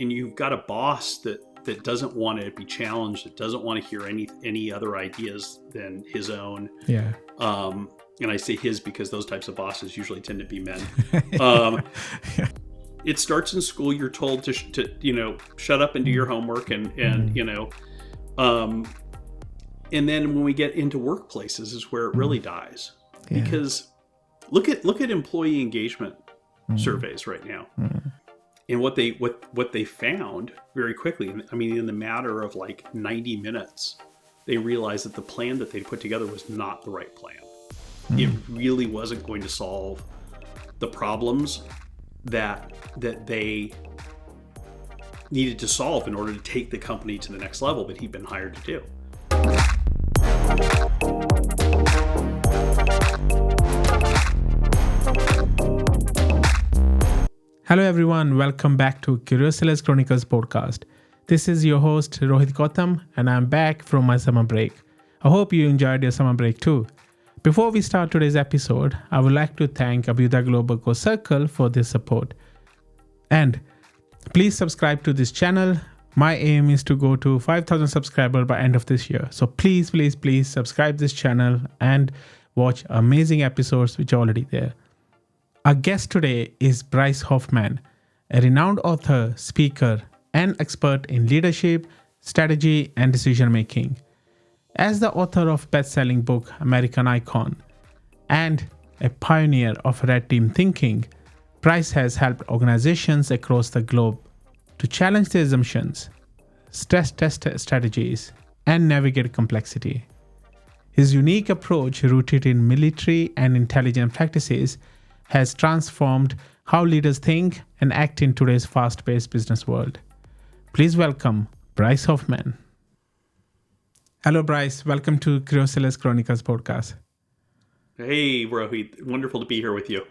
and you've got a boss that doesn't want to be challenged, that doesn't want to hear any other ideas than his own. Yeah. And I say his because those types of bosses usually tend to be men. Yeah. It starts in school. You're told to shut up and do your homework, and and then when we get into workplaces is where it really dies. Yeah. Because look at employee engagement surveys right now. And what they found very quickly, I mean, in the matter of like 90 minutes, they realized that the plan that they put together was not the right plan. It really wasn't going to solve the problems that they needed to solve in order to take the company to the next level that he'd been hired to do. Hello everyone, welcome back to Revolutionises Chronicles podcast. This is your host Rohit Gautam, and I'm back from my summer break. I hope you enjoyed your summer break too. Before we start today's episode, I would like to thank Abhyuday Global Go Circle for their support. And please subscribe to this channel. My aim is to go to 5,000 subscribers by end of this year. So please subscribe this channel and watch amazing episodes which are already there. Our guest today is Bryce Hoffman, a renowned author, speaker, and expert in leadership, strategy, and decision making. As the author of best-selling book American Icon and a pioneer of red team thinking, Bryce has helped organizations across the globe to challenge their assumptions, stress test strategies, and navigate complexity. His unique approach, rooted in military and intelligence practices, has transformed how leaders think and act in today's fast-paced business world. Please welcome Bryce Hoffman. Hello, Bryce. Welcome to Revolutionises Chronicles podcast. Hey, Rohit. Wonderful to be here with you.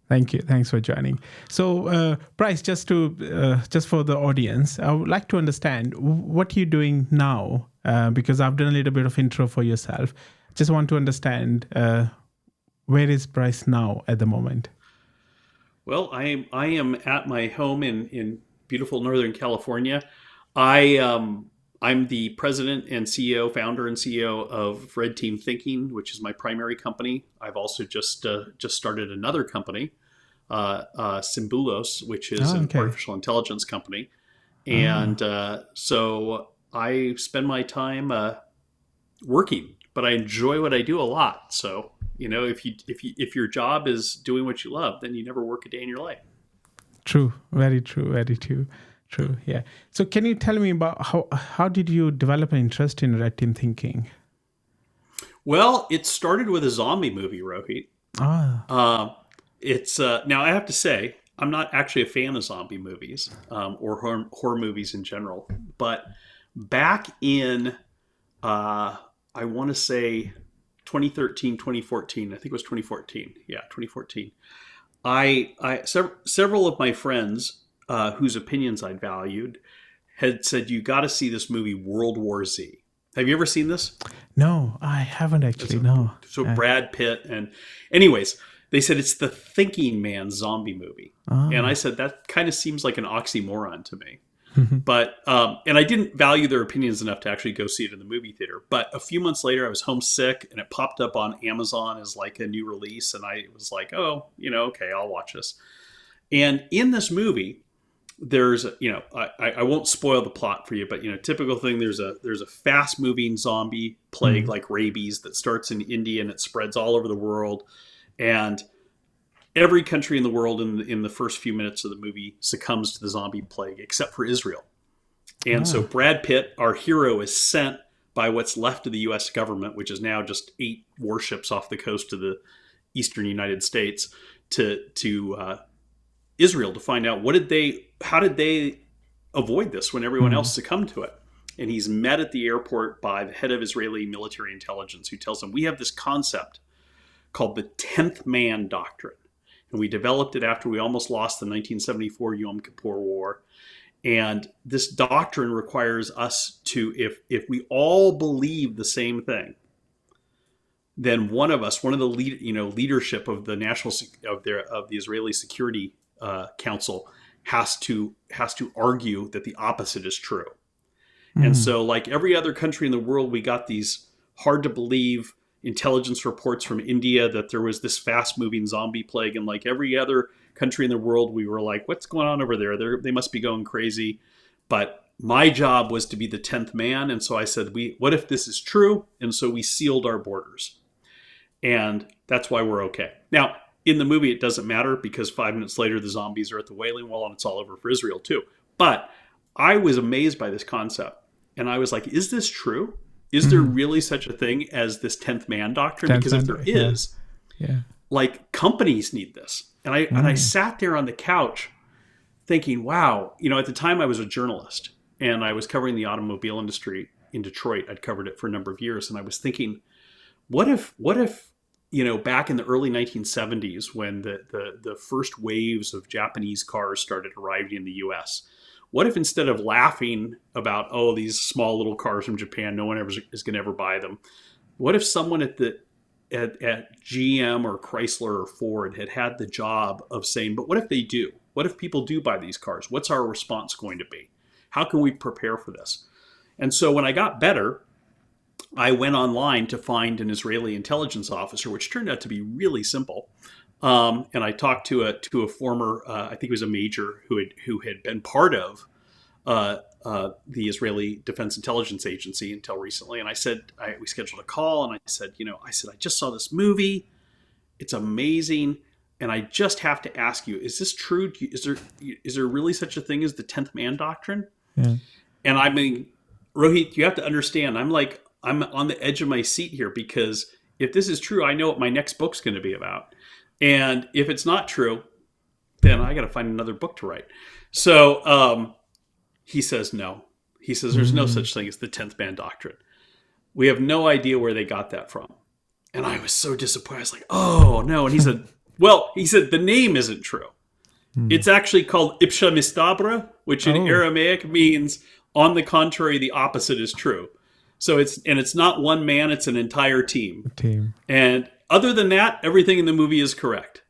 Thank you. Thanks for joining. So, Bryce, just for the audience, I would like to understand what you're doing now, because I've done a little bit of intro for yourself. Just want to understand where is Bryce now at the moment? Well, I am at my home in beautiful Northern California. I'm the president and CEO, founder and CEO of Red Team Thinking, which is my primary company. I've also just started another company, Symbulos, which is an artificial intelligence company. And so I spend my time working, but I enjoy what I do a lot. So, if your job is doing what you love, then you never work a day in your life. True. Very true. Very true. True. Yeah. So can you tell me about how did you develop an interest in red team thinking? Well, it started with a zombie movie, Rohit. It's now I have to say, I'm not actually a fan of zombie movies or horror movies in general. But back in, I want to say 2013, 2014, I think it was 2014. Yeah, 2014. Several of my friends whose opinions I valued had said, you got to see this movie, World War Z. Have you ever seen this? No, I haven't actually. No. So Brad Pitt and anyways, they said it's the thinking man zombie movie. And I said, that kind of seems like an oxymoron to me. But, and I didn't value their opinions enough to actually go see it in the movie theater. But a few months later, I was homesick and it popped up on Amazon as like a new release. And I was like, oh, okay, I'll watch this. And in this movie, there's, I won't spoil the plot for you, but, typical thing, there's a fast moving zombie plague like rabies that starts in India and it spreads all over the world. And every country in the world in the first few minutes of the movie succumbs to the zombie plague, except for Israel. And so Brad Pitt, our hero, is sent by what's left of the U.S. government, which is now just 8 warships off the coast of the eastern United States, to Israel to find out how did they avoid this when everyone else succumbed to it. And he's met at the airport by the head of Israeli military intelligence, who tells him, we have this concept called the 10th man doctrine. And we developed it after we almost lost the 1974 Yom Kippur War. And this doctrine requires us to, if we all believe the same thing, then one of the leadership of the of the Israeli Security Council has to argue that the opposite is true. And so, like every other country in the world, we got these hard to believe intelligence reports from India that there was this fast moving zombie plague. And like every other country in the world, we were like, what's going on over there? They must be going crazy. But my job was to be the 10th man. And so I said, what if this is true? And so we sealed our borders. And that's why we're okay. Now, in the movie, it doesn't matter because 5 minutes later, the zombies are at the Wailing Wall and it's all over for Israel too. But I was amazed by this concept. And I was like, is this true? Is there really such a thing as this 10th man doctrine? Because if there is, like companies need this. And I sat there on the couch thinking, wow, at the time I was a journalist and I was covering the automobile industry in Detroit. I'd covered it for a number of years. And I was thinking, what if, back in the early 1970s when the first waves of Japanese cars started arriving in the US, what if instead of laughing about, these small little cars from Japan, no one ever is going to ever buy them, what if someone at GM or Chrysler or Ford had the job of saying, but what if they do? What if people do buy these cars? What's our response going to be? How can we prepare for this? And so when I got better, I went online to find an Israeli intelligence officer, which turned out to be really simple. And I talked to a former, I think it was a major who had been part of the Israeli Defense Intelligence Agency until recently. And I said, we scheduled a call, and I said, I just saw this movie. It's amazing. And I just have to ask you, is this true? Is there really such a thing as the 10th man doctrine? Yeah. And I mean, Rohit, you have to understand, I'm on the edge of my seat here, because if this is true, I know what my next book's going to be about. And if it's not true, then I got to find another book to write. So he says no. He says there's no such thing as the 10th man doctrine. We have no idea where they got that from. And I was so disappointed. I was like, oh, no. And he said, the name isn't true. It's actually called Ipsha Mistabra, which in Aramaic means, on the contrary, the opposite is true. So it's not one man, it's an entire team. And other than that, everything in the movie is correct.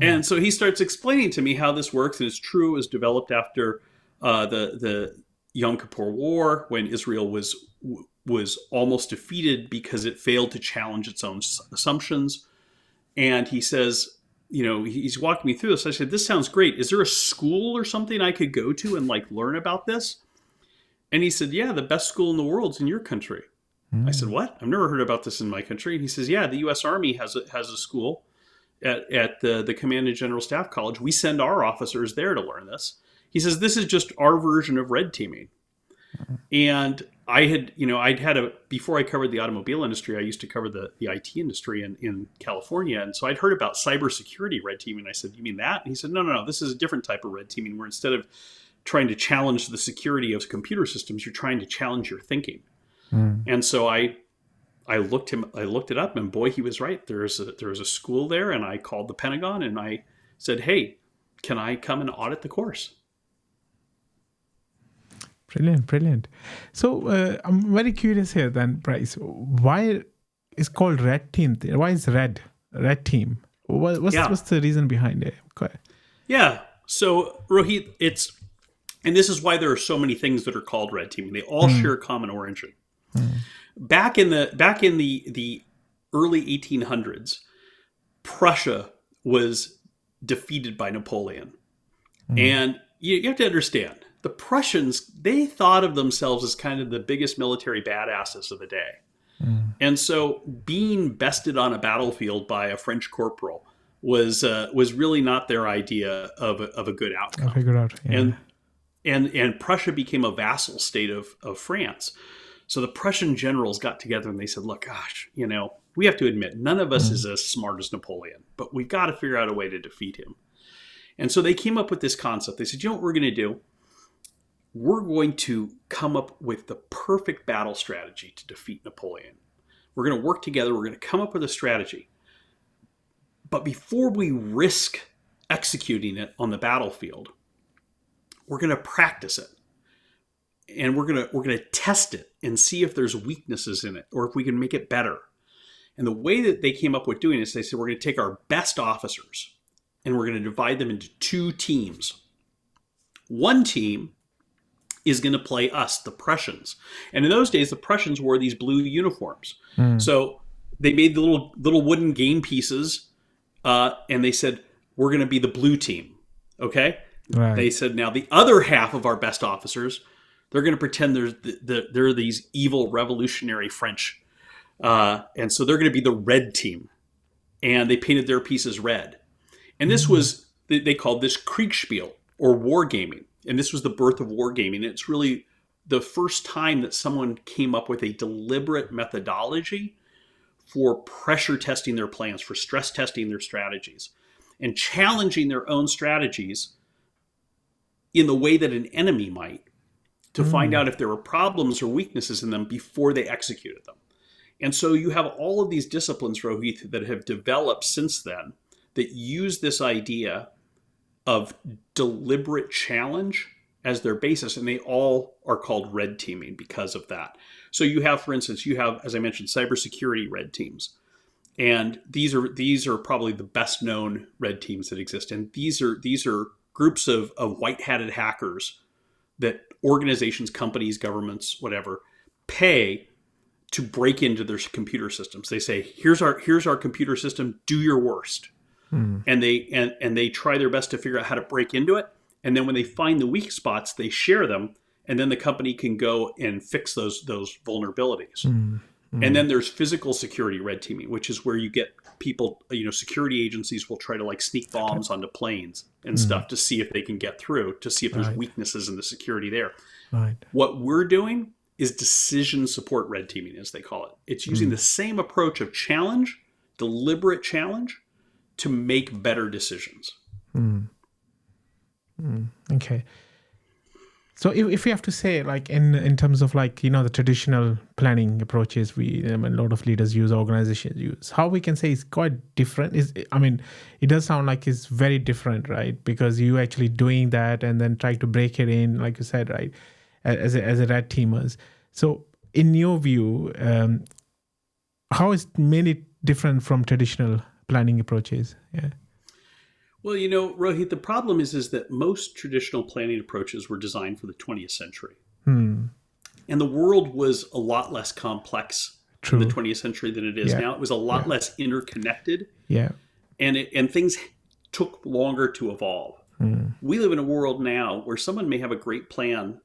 And so he starts explaining to me how this works, and it's true. It was developed after the Yom Kippur War, when Israel was almost defeated because it failed to challenge its own assumptions. And he says, he's walking me through this. I said, this sounds great. Is there a school or something I could go to and learn about this? And he said, yeah, the best school in the world's in your country. I said, what? I've never heard about this in my country. And he says, yeah, the U.S. Army has a school at the Command and General Staff College. We send our officers there to learn this. He says, this is just our version of red teaming. And I had, before I covered the automobile industry, I used to cover the IT industry in California. And so I'd heard about cybersecurity red teaming. I said, you mean that? And he said, no, this is a different type of red teaming, where instead of trying to challenge the security of computer systems, you're trying to challenge your thinking. And so I looked it up, and boy, he was right. There was a school there, and I called the Pentagon and I said, hey, can I come and audit the course? Brilliant. So I'm very curious here then, Bryce. Why is called red team? Why is red team? What's the reason behind it? Okay. Yeah. So Rohit, and this is why there are so many things that are called red teaming. They all share a common origin. Back in the early 1800s, Prussia was defeated by Napoleon. And you have to understand, the Prussians, they thought of themselves as kind of the biggest military badasses of the day. And so being bested on a battlefield by a French corporal was really not their idea of a good outcome. And Prussia became a vassal state of France. So the Prussian generals got together and they said, look, gosh, we have to admit, none of us is as smart as Napoleon, but we've got to figure out a way to defeat him. And so they came up with this concept. They said, you know what we're going to do? We're going to come up with the perfect battle strategy to defeat Napoleon. We're going to work together. We're going to come up with a strategy. But before we risk executing it on the battlefield, we're going to practice it. And we're going to test it and see if there's weaknesses in it or if we can make it better. And the way that they came up with doing this, they said, we're going to take our best officers and we're going to divide them into two teams. One team is going to play us, the Prussians. And in those days, the Prussians wore these blue uniforms. So they made the little wooden game pieces, and they said, we're going to be the blue team. Okay? Right. They said, now the other half of our best officers, they're going to pretend they're these evil revolutionary French. And so they're going to be the red team. And they painted their pieces red. And this was, they called this Kriegspiel, or wargaming. And this was the birth of wargaming. It's really the first time that someone came up with a deliberate methodology for pressure testing their plans, for stress testing their strategies, and challenging their own strategies in the way that an enemy might, to find out if there were problems or weaknesses in them before they executed them. And so you have all of these disciplines, Rohit, that have developed since then that use this idea of deliberate challenge as their basis, and they all are called red teaming because of that. So you have, for instance, as I mentioned, cybersecurity red teams. And these are probably the best known red teams that exist. And these are groups of white-hatted hackers that organizations, companies, governments, whatever, pay to break into their computer systems. They say, here's our computer system, do your worst. And they try their best to figure out how to break into it. And then when they find the weak spots, they share them, and then the company can go and fix those vulnerabilities. And then there's physical security red teaming, which is where you get people, security agencies will try to like sneak bombs onto planes and stuff to see if they can get through, to see if there's weaknesses in the security there. Right. What we're doing is decision support red teaming, as they call it. It's using the same approach of challenge, deliberate challenge, to make better decisions. Okay. So if we have to say, like in terms of like, the traditional planning approaches a lot of leaders use, organizations use, how we can say it's quite different it does sound like it's very different, right? Because you actually doing that and then trying to break it in, like you said, right, as a red teamers. So in your view, how is many different from traditional planning approaches? Yeah. Well, Rohit, the problem is that most traditional planning approaches were designed for the 20th century. And the world was a lot less complex in the 20th century than it is now. It was a lot less interconnected. Yeah. And things took longer to evolve. We live in a world now where someone may have a great plan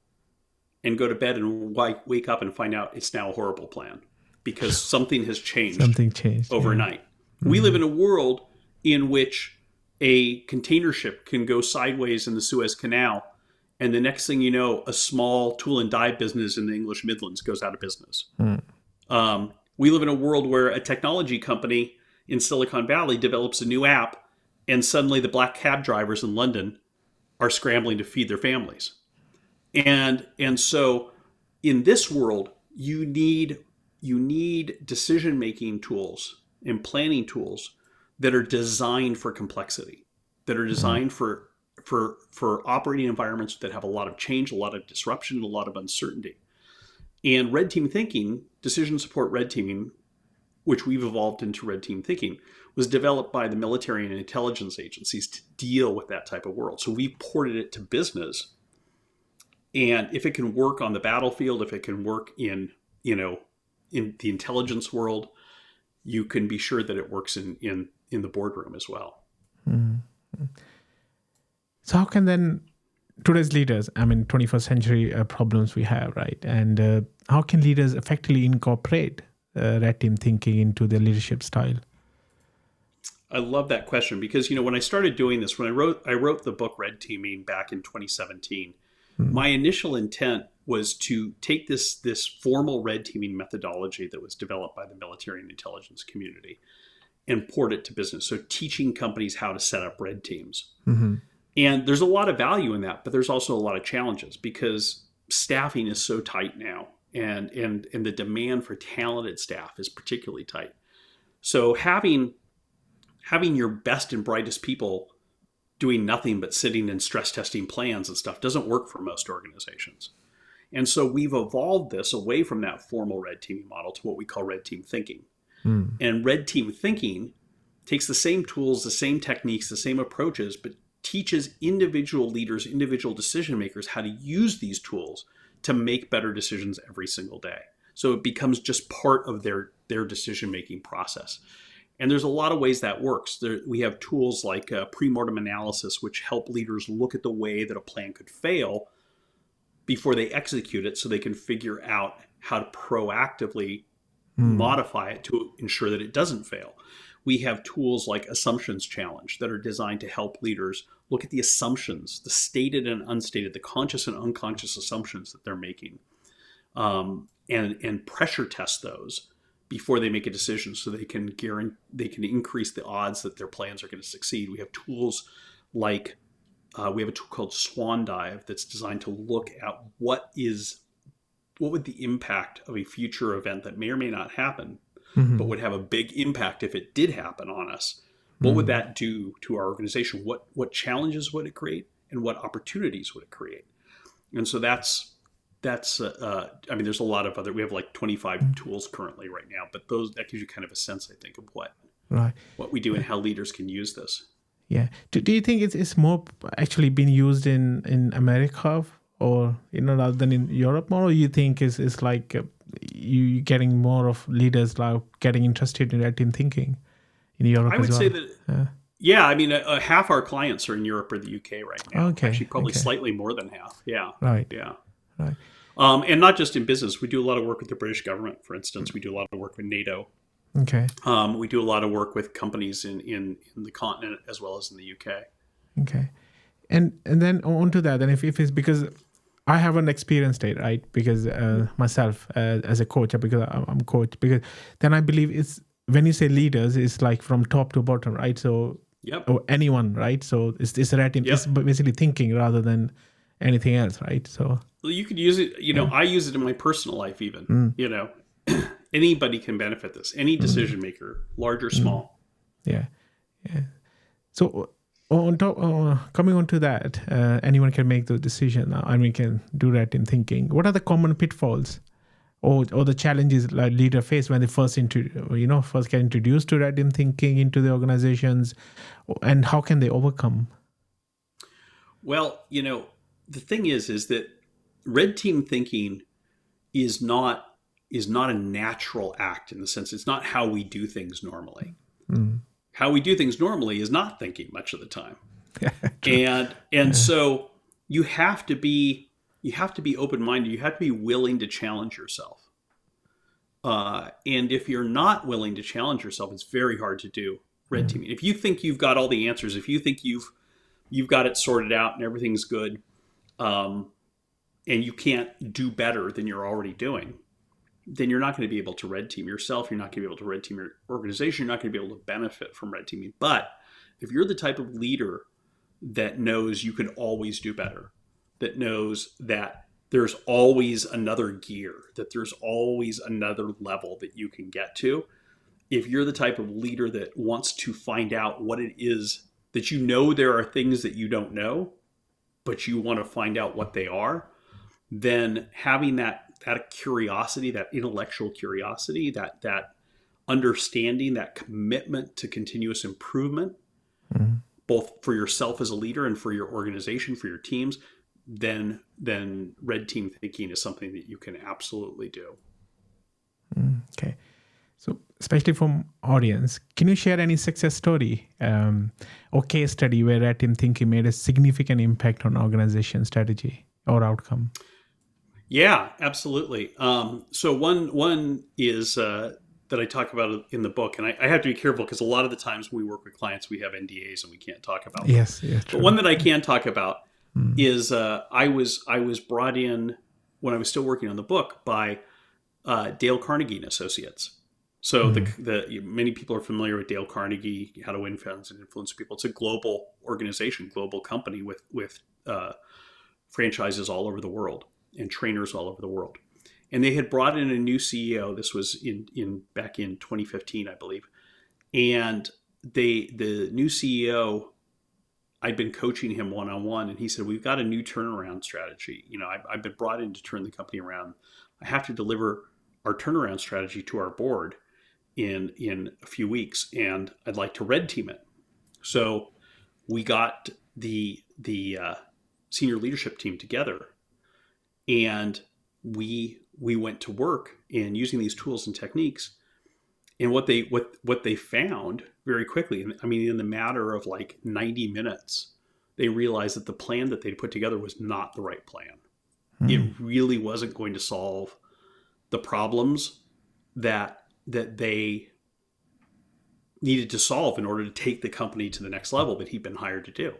and go to bed and wake up and find out it's now a horrible plan because something has changed. Overnight. Yeah. We live in a world in which a container ship can go sideways in the Suez Canal, and the next thing you know, a small tool and die business in the English Midlands goes out of business. We live in a world where a technology company in Silicon Valley develops a new app, and suddenly the black cab drivers in London are scrambling to feed their families. And so in this world, you need decision-making tools and planning tools that are designed for complexity, that are designed for operating environments that have a lot of change, a lot of disruption, a lot of uncertainty. And red team thinking, decision support red teaming, which we've evolved into red team thinking, was developed by the military and intelligence agencies to deal with that type of world. So we ported it to business. And if it can work on the battlefield, if it can work in the intelligence world, you can be sure that it works in the boardroom as well. So how can then today's leaders, 21st century problems we have, right? And how can leaders effectively incorporate red team thinking into their leadership style? I love that question because, when I started doing this, when I wrote the book Red Teaming back in 2017, my initial intent was to take this formal red teaming methodology that was developed by the military and intelligence community and port it to business. So teaching companies how to set up red teams. And there's a lot of value in that, but there's also a lot of challenges because staffing is so tight now and the demand for talented staff is particularly tight. So having your best and brightest people doing nothing but sitting and stress testing plans and stuff doesn't work for most organizations. And so we've evolved this away from that formal red teaming model to what we call red team thinking. And red team thinking takes the same tools, the same techniques, the same approaches, but teaches individual leaders, individual decision makers how to use these tools to make better decisions every single day. So it becomes just part of their decision-making process. And there's a lot of ways that works. We have tools like pre-mortem analysis, which help leaders look at the way that a plan could fail before they execute it so they can figure out how to proactively modify it to ensure that it doesn't fail. We have tools like Assumptions Challenge that are designed to help leaders look at the assumptions, the stated and unstated, the conscious and unconscious assumptions that they're making, and pressure test those before they make a decision so they can increase the odds that their plans are going to succeed. We have tools like we have a tool called Swan Dive that's designed to look at what would the impact of a future event that may or may not happen, but would have a big impact if it did happen on us. What would that do to our organization? What challenges would it create, and what opportunities would it create? And so that's I mean, there's a lot of other. We have like 25 tools currently right now, but that gives you kind of a sense, I think, of what we do and how leaders can use this. Yeah. Do you think it's more actually being used in America, or rather than in Europe more? Or you think it's like you getting more of leaders like getting interested in red team thinking in Europe as well? I would say that. Yeah, I mean, half our clients are in Europe or the UK right now. Okay. Actually, probably slightly more than half. Yeah. Right. Yeah. Right. And not just in business. We do a lot of work with the British government, for instance. We do a lot of work with NATO. Okay. We do a lot of work with companies in the continent as well as in the UK. Okay. And then on to that, and if it's because I haven't experienced it, right? Because myself as a coach, because I'm coach, because then I believe it's when you say leaders, it's like from top to bottom, right? So or anyone, right? So it's red team. It's basically thinking rather than anything else, right? So you could use it. I use it in my personal life, even. Anybody can benefit this. Any decision maker, large or small. Yeah. So on top, coming on to that, anyone can make the decision, and we can do that in thinking. What are the common pitfalls or the challenges like leader face when they first get introduced to red team thinking into the organizations, and how can they overcome? Well, the thing is that red team thinking is not a natural act, in the sense it's not how we do things normally. How we do things normally is not thinking much of the time. So you have to be open-minded. You have to be willing to challenge yourself. And if you're not willing to challenge yourself, it's very hard to do red teaming. If you think you've got all the answers, if you think you've got it sorted out and everything's good, and you can't do better than you're already doing, then you're not going to be able to red team yourself. You're not going to be able to red team your organization. You're not going to be able to benefit from red teaming. But if you're the type of leader that knows you can always do better, that knows that there's always another gear, that there's always another level that you can get to, if you're the type of leader that wants to find out what it is, that there are things that you don't know, but you want to find out what they are, then having that curiosity, that intellectual curiosity, that understanding, that commitment to continuous improvement, both for yourself as a leader and for your organization, for your teams, then red team thinking is something that you can absolutely do. Okay. So especially from audience, can you share any success story or case study where red team thinking made a significant impact on organization strategy or outcome? Yeah, absolutely. So one is that I talk about in the book, and I have to be careful because a lot of the times when we work with clients, we have NDAs and we can't talk about them. Yes, true. But one that I can talk about is I was brought in when I was still working on the book by Dale Carnegie and Associates. So many people are familiar with Dale Carnegie, How to Win Friends and Influence People. It's a global organization, global company with franchises all over the world and trainers all over the world. And they had brought in a new CEO. This was back in 2015, I believe. And the new CEO, I'd been coaching him one-on-one, and he said, "We've got a new turnaround strategy. I've been brought in to turn the company around. I have to deliver our turnaround strategy to our board in a few weeks, and I'd like to red team it." So we got the senior leadership team together, and we went to work in using these tools and techniques. And what they found very quickly, I mean, in the matter of like 90 minutes, they realized that the plan that they'd put together was not the right plan. It really wasn't going to solve the problems that they needed to solve in order to take the company to the next level that he'd been hired to do.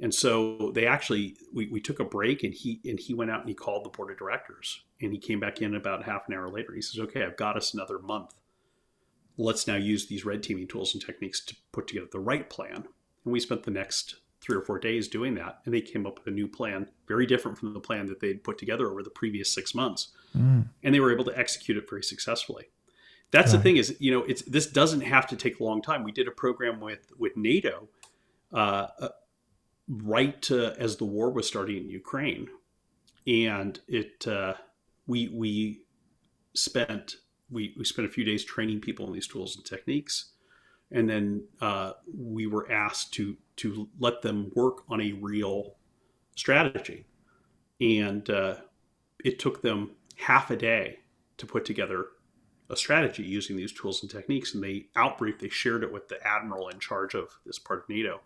And so they actually, we took a break, and he went out and he called the board of directors, and he came back in about half an hour later. He says, okay, I've got us another month. Let's now use these red teaming tools and techniques to put together the right plan. And we spent the next 3 or 4 days doing that. And they came up with a new plan, very different from the plan that they'd put together over the previous 6 months. And they were able to execute it very successfully. That's the thing is, this doesn't have to take a long time. We did a program with NATO as the war was starting in Ukraine. And we spent a few days training people in these tools and techniques. And then we were asked to let them work on a real strategy. And it took them half a day to put together a strategy using these tools and techniques. And they shared it with the admiral in charge of this part of NATO.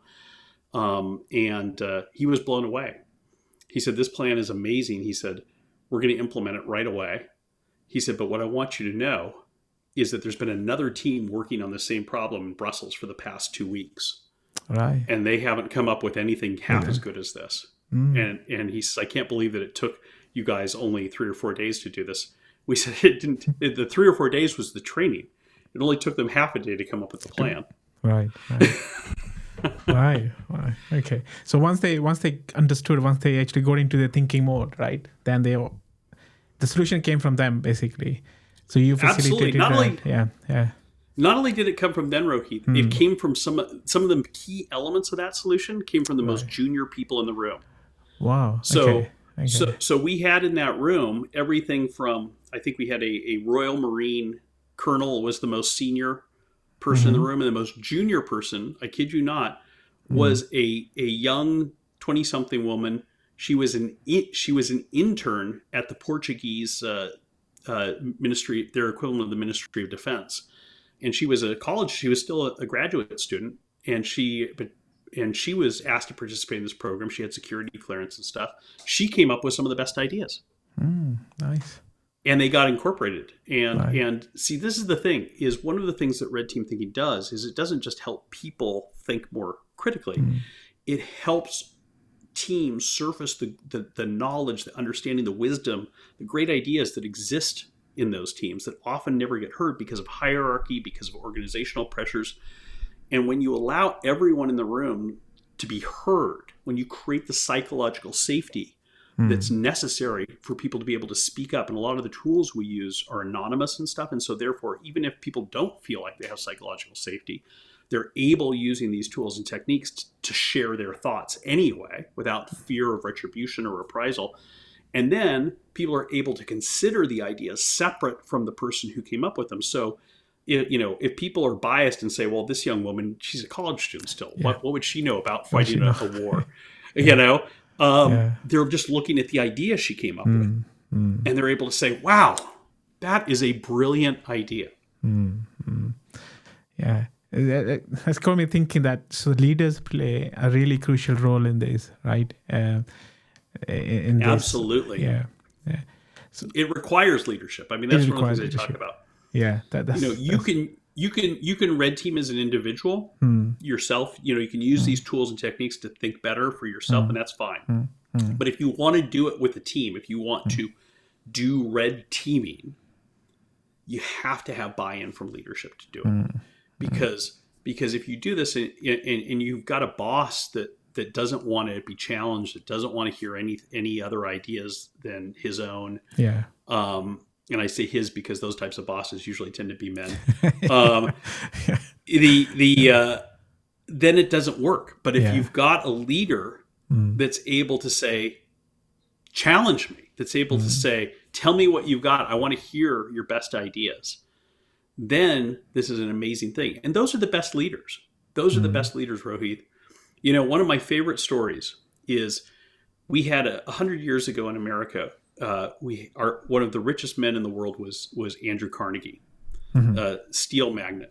And he was blown away. He said, this plan is amazing. He said, we're going to implement it right away. He said, but what I want you to know is that there's been another team working on the same problem in Brussels for the past 2 weeks. Right. And they haven't come up with anything half as good as this. And he says, I can't believe that it took you guys only 3 or 4 days to do this. We said the 3 or 4 days was the training. It only took them half a day to come up with the plan. Right. Right. Okay. So once they understood, once they actually got into the thinking mode, right, then the solution came from them, basically. So you facilitated that. Not only did it come from them, Rohit, it came from some of the key elements of that solution came from the most junior people in the room. Wow. So we had in that room everything from, I think we had a Royal Marine colonel was the most senior person in the room, and the most junior person, I kid you not, was a young 20-something woman. She was an intern at the Portuguese ministry, their equivalent of the Ministry of Defense, and she was she was still a graduate student, and she was asked to participate in this program. She had security clearance and stuff. She came up with some of the best ideas. Nice. And they got incorporated. And see, this is the thing, is one of the things that red team thinking does is it doesn't just help people think more critically. It helps teams surface the knowledge, the understanding, the wisdom, the great ideas that exist in those teams that often never get heard because of hierarchy, because of organizational pressures. And when you allow everyone in the room to be heard, when you create the psychological safety that's necessary for people to be able to speak up. And a lot of the tools we use are anonymous and stuff. And so therefore, even if people don't feel like they have psychological safety, they're able, using these tools and techniques, to share their thoughts anyway, without fear of retribution or reprisal. And then people are able to consider the ideas separate from the person who came up with them. So, if people are biased and say, well, this young woman, she's a college student still. What would she know about fighting a war? They're just looking at the idea she came up with. And they're able to say, wow, that is a brilliant idea. Yeah. That's got me thinking that leaders play a really crucial role in this, right? Absolutely. Yeah. So it requires leadership. I mean, that's one of the things I talk about. Yeah. You can red team as an individual yourself. You can use these tools and techniques to think better for yourself, and that's fine. But if you want to do it with a team, if you want to do red teaming, you have to have buy-in from leadership to do it. Because if you do this and you've got a boss that doesn't want to be challenged, that doesn't want to hear any other ideas than his own. Yeah. And I say his because those types of bosses usually tend to be men. Then it doesn't work. But if you've got a leader that's able to say, challenge me, that's able to say, tell me what you've got, I want to hear your best ideas, then this is an amazing thing. And those are the best leaders. Those are the best leaders, Rohit, One of my favorite stories is we had 100 years ago in America. One of the richest men in the world was Andrew Carnegie, steel magnate.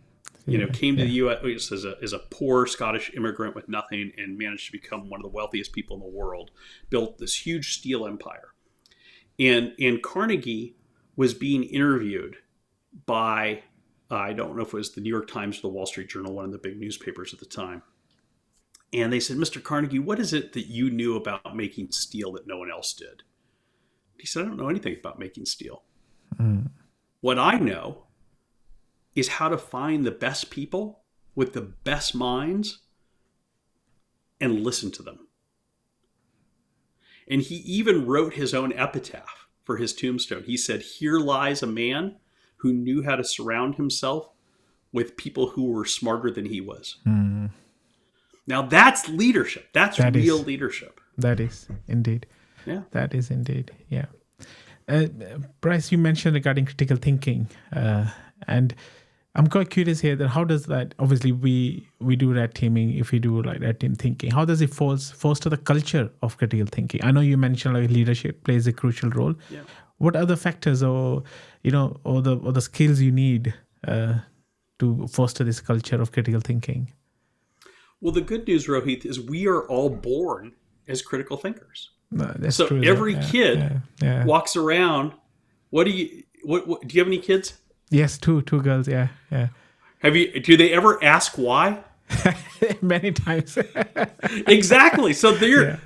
Came to the U.S. as a poor Scottish immigrant with nothing and managed to become one of the wealthiest people in the world. Built this huge steel empire, and Carnegie was being interviewed by I don't know if it was the New York Times or the Wall Street Journal, one of the big newspapers at the time. And they said, "Mr. Carnegie, what is it that you knew about making steel that no one else did?" He said, "I don't know anything about making steel. What I know is how to find the best people with the best minds and listen to them." And he even wrote his own epitaph for his tombstone. He said, "Here lies a man who knew how to surround himself with people who were smarter than he was." Now that's leadership. That's real leadership. That is indeed. Yeah. That is indeed. Yeah. Bryce, you mentioned regarding critical thinking, and I'm quite curious here that how does that, obviously we do red teaming, if we do like red team thinking, how does it foster the culture of critical thinking? I know you mentioned like leadership plays a crucial role. Yeah. What other factors or the skills you need to foster this culture of critical thinking? Well, the good news, Rohit, is we are all born as critical thinkers. That's so true, every kid walks around. What do you have any kids? Yes, two girls. Yeah. Do they ever ask why? Many times. Exactly. So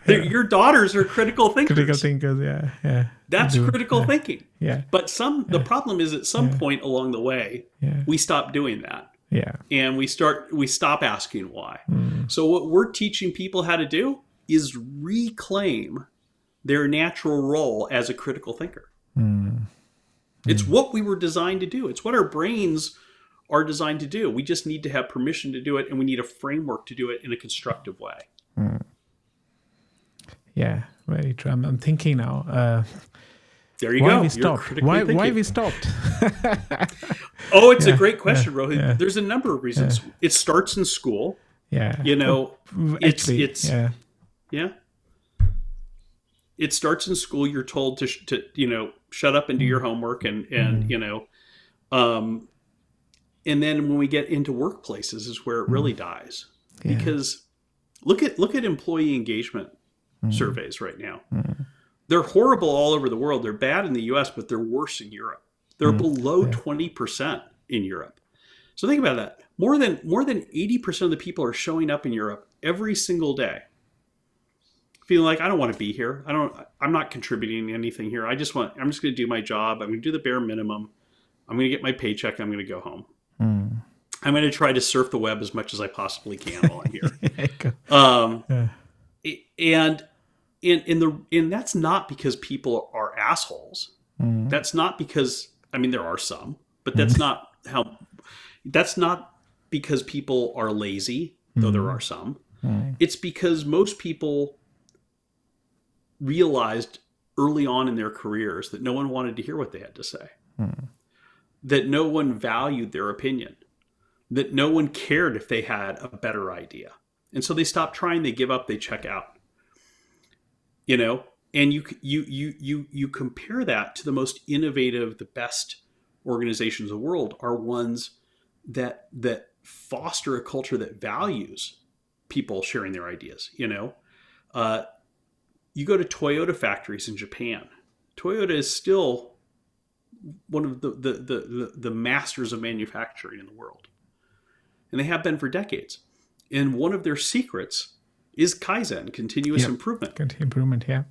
your daughters are critical thinkers. Critical thinkers. Yeah. That's critical thinking. Yeah. But the problem is at some point along the way, we stop doing that. Yeah. And we stop asking why. So what we're teaching people how to do is reclaim their natural role as a critical thinker. It's what we were designed to do. It's what our brains are designed to do. We just need to have permission to do it, and we need a framework to do it in a constructive way. Yeah, very true. I'm thinking now. There you go. Why we stopped? Oh, it's a great question, Rohit. Yeah. There's a number of reasons. It starts in school. Yeah. It's It starts in school. You're told to shut up and do your homework, and then when we get into workplaces is where it really dies. Yeah. Because look at employee engagement surveys right now. They're horrible all over the world. They're bad in the US, but they're worse in Europe. They're below 20% in Europe. So think about that. More than 80% of the people are showing up in Europe every single day, feeling like I don't want to be here. I'm not contributing anything here. I'm just going to do my job. I'm going to do the bare minimum. I'm going to get my paycheck. I'm going to go home. I'm going to try to surf the web as much as I possibly can while I'm here. And that's not because people are assholes. That's not because, there are some, but that's not because people are lazy, though there are some. It's because most people realized early on in their careers that no one wanted to hear what they had to say, that no one valued their opinion, that no one cared if they had a better idea. And so they stop trying, they give up, they check out. And you compare that to the most innovative, the best organizations in the world are ones that foster a culture that values people sharing their ideas. You go to Toyota factories in Japan. Toyota is still one of the masters of manufacturing in the world, and they have been for decades. And one of their secrets is Kaizen, continuous improvement. Continuous improvement, yeah.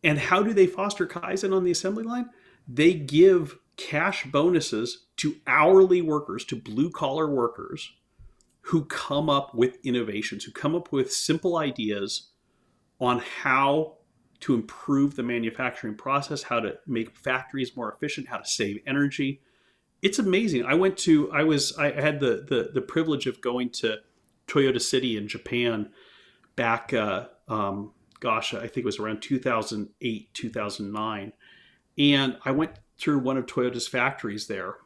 And how do they foster Kaizen on the assembly line? They give cash bonuses to hourly workers, to blue-collar workers who come up with innovations, who come up with simple ideas on how to improve the manufacturing process, how to make factories more efficient, how to save energy. It's amazing. I had the privilege of going to Toyota City in Japan back, I think it was around 2008, 2009. And I went through one of Toyota's factories there.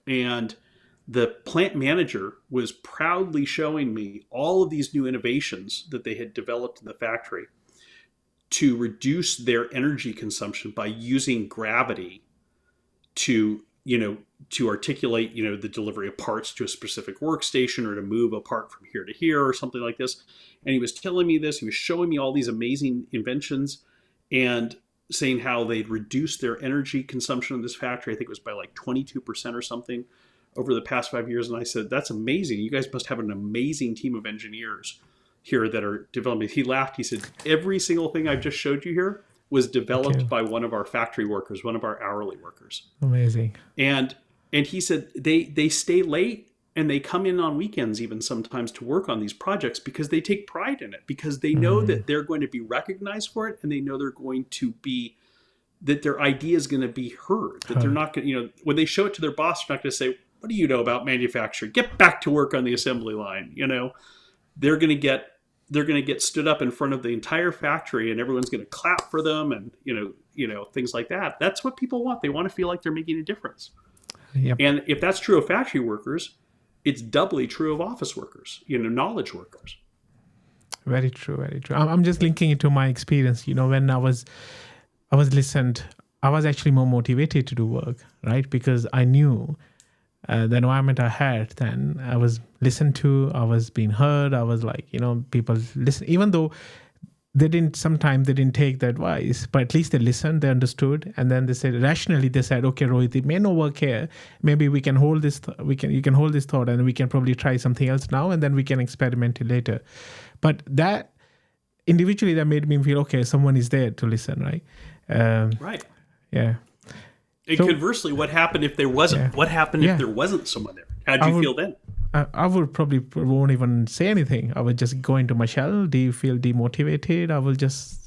And the plant manager was proudly showing me all of these new innovations that they had developed in the factory to reduce their energy consumption by using gravity to, to articulate, the delivery of parts to a specific workstation or to move a part from here to here or something like this. And he was telling me this, he was showing me all these amazing inventions and saying how they'd reduced their energy consumption in this factory. I think it was by like 22% or something over the past 5 years. And I said, that's amazing. You guys must have an amazing team of engineers here that are developing. He laughed. He said, every single thing I've just showed you here was developed by one of our factory workers, one of our hourly workers. Amazing. And he said they stay late and they come in on weekends even sometimes to work on these projects because they take pride in it, because they know that they're going to be recognized for it, and they know they're going to be, that their idea is going to be heard, that they're not going to, when they show it to their boss, they're not going to say, what do you know about manufacturing? Get back to work on the assembly line. They're going to get stood up in front of the entire factory and everyone's going to clap for them and, things like that. That's what people want. They want to feel like they're making a difference. Yep. And if that's true of factory workers, it's doubly true of office workers, knowledge workers. Very true, very true. I'm just linking it to my experience. When I was listened, I was actually more motivated to do work, right? Because I knew the environment I had then, I was listened to, I was being heard. I was like, people listen, even though sometimes they didn't take the advice, but at least they listened, they understood. And then they said, rationally, they said, okay, Rohit, it may not work here. Maybe we can hold this, you can hold this thought and we can probably try something else now and then we can experiment it later. But that individually, that made me feel, okay, someone is there to listen, right? Right. Yeah. And conversely, what happened if there wasn't? Yeah. What happened if there wasn't someone there? How'd you feel then? I would probably won't even say anything. I would just go into my shell. Do you feel demotivated? I will just,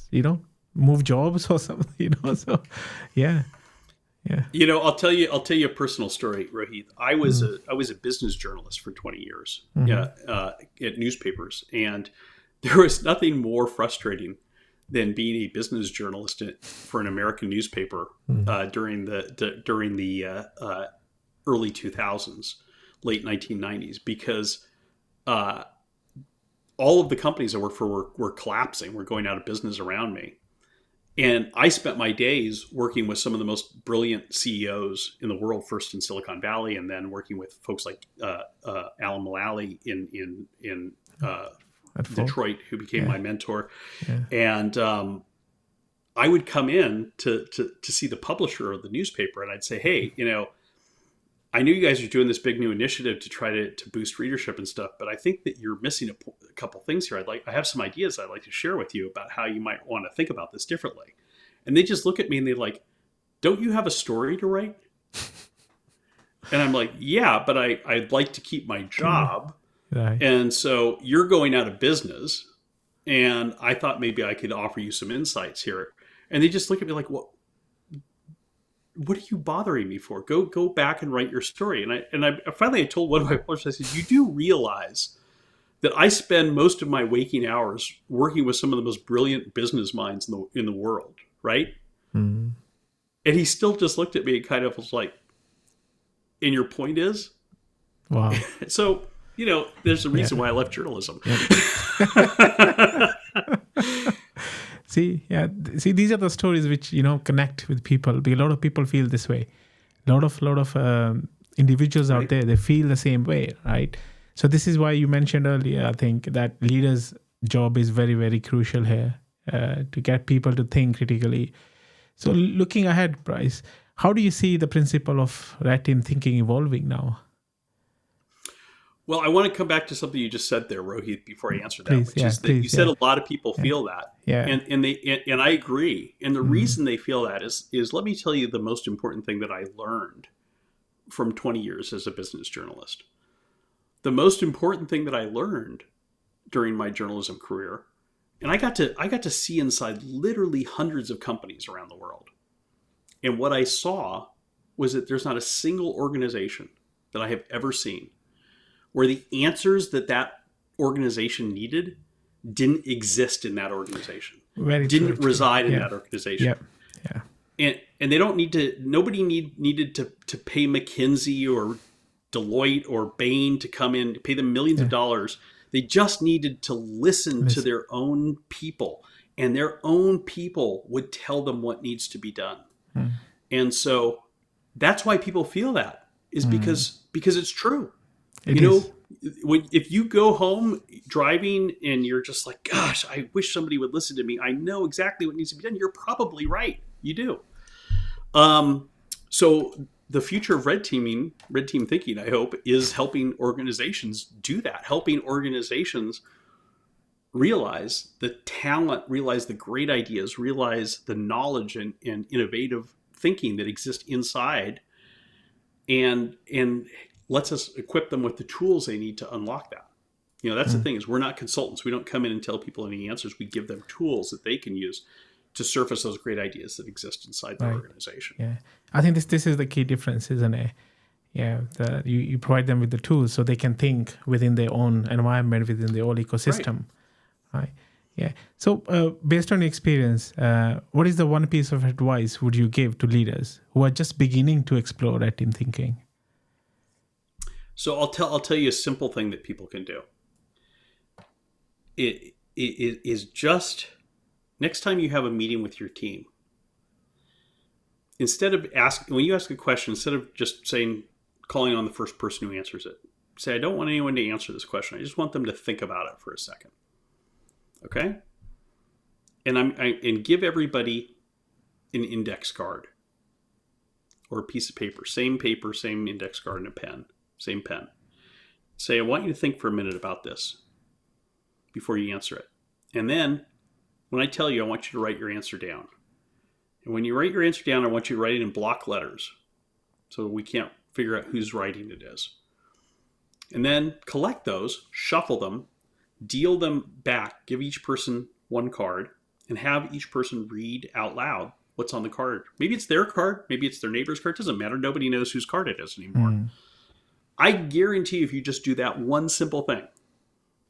move jobs or something, So, yeah. I'll tell you a personal story, Rohit. I was a business journalist for 20 years, at newspapers, and there was nothing more frustrating than being a business journalist for an American newspaper during the early 2000s, late 1990s, because all of the companies I worked for were collapsing, were going out of business around me. And I spent my days working with some of the most brilliant CEOs in the world, first in Silicon Valley, and then working with folks like Alan Mulally in Detroit, who became my mentor. Yeah. And I would come in to see the publisher of the newspaper, and I'd say, hey, I knew you guys are doing this big new initiative to try to boost readership and stuff, but I think that you're missing a couple things here. I have some ideas I'd like to share with you about how you might want to think about this differently. And they just look at me and they're like, don't you have a story to write? And I'm like, yeah, but I'd like to keep my job. Right. And so you're going out of business, and I thought maybe I could offer you some insights here. And they just look at me like, what are you bothering me for? Go back and write your story. And I finally told one of my publishers, I said, you do realize that I spend most of my waking hours working with some of the most brilliant business minds in the world, right? Mm-hmm. And he still just looked at me and kind of was like, and your point is? Wow. So, there's a reason why I left journalism. Yeah. See, these are the stories which, connect with people. A lot of people feel this way. A lot of individuals out there, they feel the same way, right? So this is why you mentioned earlier, I think, that leaders' job is very, very crucial here, to get people to think critically. So looking ahead, Bryce, how do you see the principle of red team thinking evolving now? Well, I want to come back to something you just said there, Rohit, before I answer that, you said a lot of people feel that. Yeah. And I agree. And the reason they feel that is let me tell you the most important thing that I learned from 20 years as a business journalist. The most important thing that I learned during my journalism career, and I got to see inside literally hundreds of companies around the world. And what I saw was that there's not a single organization that I have ever seen where the answers that organization needed didn't exist in that organization, didn't reside in that organization. Yep. Yeah. And they don't need to, nobody needed to pay McKinsey or Deloitte or Bain to come in to pay them millions of dollars. They just needed to listen to their own people, and their own people would tell them what needs to be done. And so that's why people feel that, is because it's true. If you go home driving and you're just like, gosh, I wish somebody would listen to me, I know exactly what needs to be done, you're probably right. You do. So the future of red team thinking, I hope, is helping organizations do that, helping organizations realize the talent, realize the great ideas, realize the knowledge and innovative thinking that exists inside, and lets us equip them with the tools they need to unlock that. That's the thing, is we're not consultants. We don't come in and tell people any answers. We give them tools that they can use to surface those great ideas that exist inside the organization. Yeah, I think this is the key difference, isn't it? Yeah, you provide them with the tools so they can think within their own environment, within their own ecosystem. Right. Yeah. So based on your experience, what is the one piece of advice would you give to leaders who are just beginning to explore red team thinking? So I'll tell you a simple thing that people can do. It is just, next time you have a meeting with your team, instead of when you ask a question, instead of just calling on the first person who answers it, say, I don't want anyone to answer this question. I just want them to think about it for a second. Okay? And give everybody an index card or a piece of paper, same index card and a pen, same pen. Say, I want you to think for a minute about this before you answer it. And then when I tell you, I want you to write your answer down. And when you write your answer down, I want you to write it in block letters so we can't figure out whose writing it is. And then collect those, shuffle them, deal them back, give each person one card, and have each person read out loud what's on the card. Maybe it's their card, maybe it's their neighbor's card, it doesn't matter. Nobody knows whose card it is anymore. I guarantee you, if you just do that one simple thing,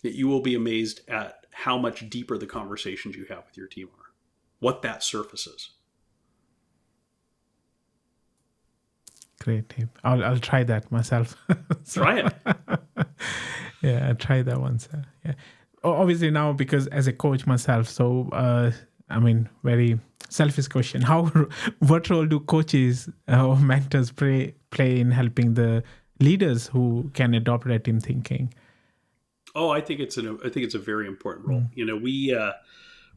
that you will be amazed at how much deeper the conversations you have with your team are, what that surfaces. Great tip. I'll try that myself. Try it. Yeah, I'll try that once. Yeah. Obviously now, because as a coach myself, so very selfish question. What role do coaches or mentors play in helping the leaders who can adopt red team thinking? Oh, I think it's a very important role.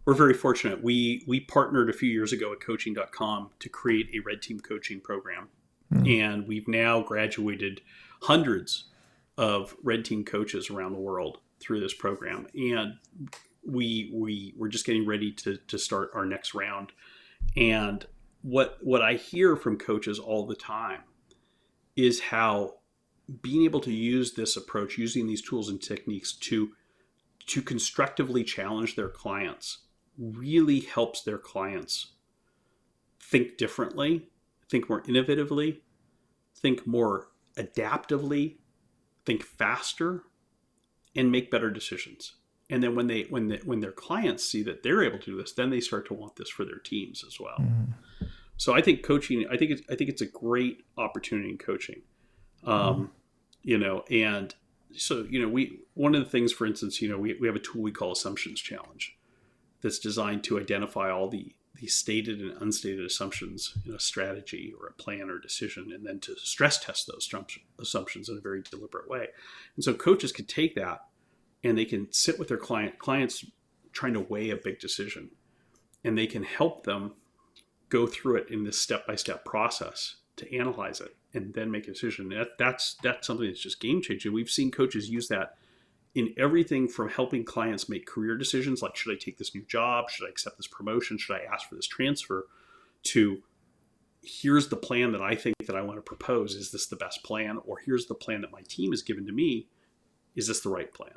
We're very fortunate. We partnered a few years ago at coaching.com to create a red team coaching program. And we've now graduated hundreds of red team coaches around the world through this program. And we're just getting ready to start our next round. And what I hear from coaches all the time is how being able to use this approach, using these tools and techniques to constructively challenge their clients, really helps their clients think differently, think more innovatively, think more adaptively, think faster, and make better decisions. And then when their clients see that they're able to do this, then they start to want this for their teams as well. So I think coaching, I think it's a great opportunity in coaching. And so one of the things, for instance, we have a tool we call Assumptions Challenge that's designed to identify all the stated and unstated assumptions in a strategy or a plan or decision, and then to stress test those assumptions in a very deliberate way. And so coaches can take that and they can sit with their clients trying to weigh a big decision, and they can help them go through it in this step-by-step process to analyze it and then make a decision. That's something that's just game changing. We've seen coaches use that in everything from helping clients make career decisions, like, should I take this new job? Should I accept this promotion? Should I ask for this transfer? To, here's the plan that I think that I want to propose. Is this the best plan? Or here's the plan that my team has given to me. Is this the right plan?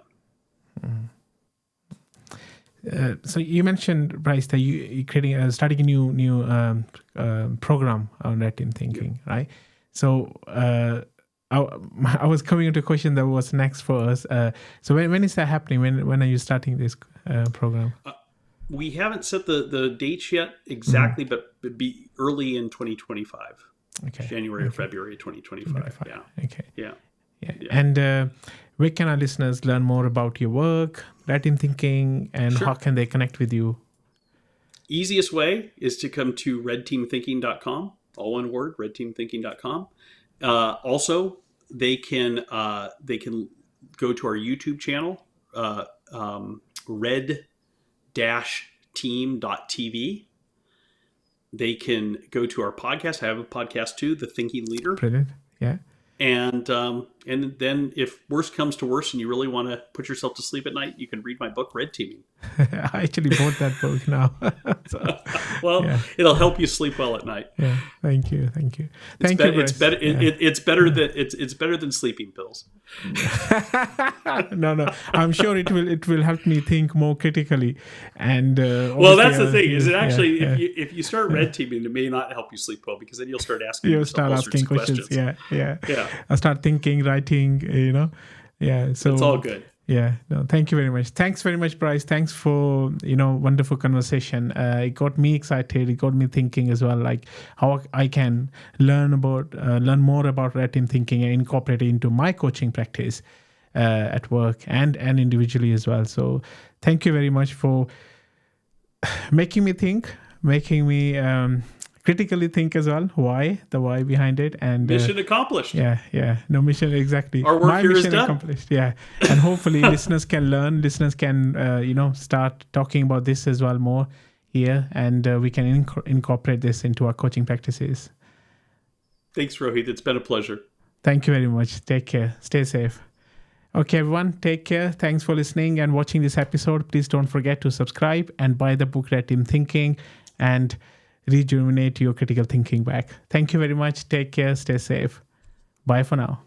So you mentioned, Bryce, that you're starting a new program on red team thinking, right? So I was coming into a question that was next for us. So when is that happening? When are you starting this program? We haven't set the dates yet exactly, but it'd be early in 2025. Okay. January or February 2025. Yeah. Okay. Yeah. And where can our listeners learn more about your work, Red Team Thinking, and how can they connect with you? Easiest way is to come to redteamthinking.com, all one word, redteamthinking.com. Also, they can go to our YouTube channel, red-team.tv. They can go to our podcast. I have a podcast too, The Thinking Leader. Brilliant. Yeah. And then if worse comes to worse and you really want to put yourself to sleep at night, you can read my book, Red Teaming. I actually bought that book now. It'll help you sleep well at night. Yeah, thank you. Thank you, Bryce. It's better than sleeping pills. No, I'm sure it will help me think more critically. And that's the thing. Is it actually if you start red teaming, it may not help you sleep well, because then you'll start asking questions. Yeah. I start thinking, writing. So it's all good. Yeah, no, thank you very much. Thanks very much, Bryce. Thanks for, wonderful conversation. It got me excited. It got me thinking as well, like how I can learn more about Red Team Thinking and incorporate it into my coaching practice at work and individually as well. So thank you very much for making me think, making me critically think as well, the why behind it. And mission accomplished. No, mission, exactly. Our work here is done. Accomplished. And hopefully listeners can learn, listeners can start talking about this as well more here, and we can incorporate this into our coaching practices. Thanks, Rohit. It's been a pleasure. Thank you very much. Take care. Stay safe. Okay, everyone, take care. Thanks for listening and watching this episode. Please don't forget to subscribe and buy the book Red Team Thinking and rejuvenate your critical thinking back. Thank you very much. Take care. Stay safe. Bye for now.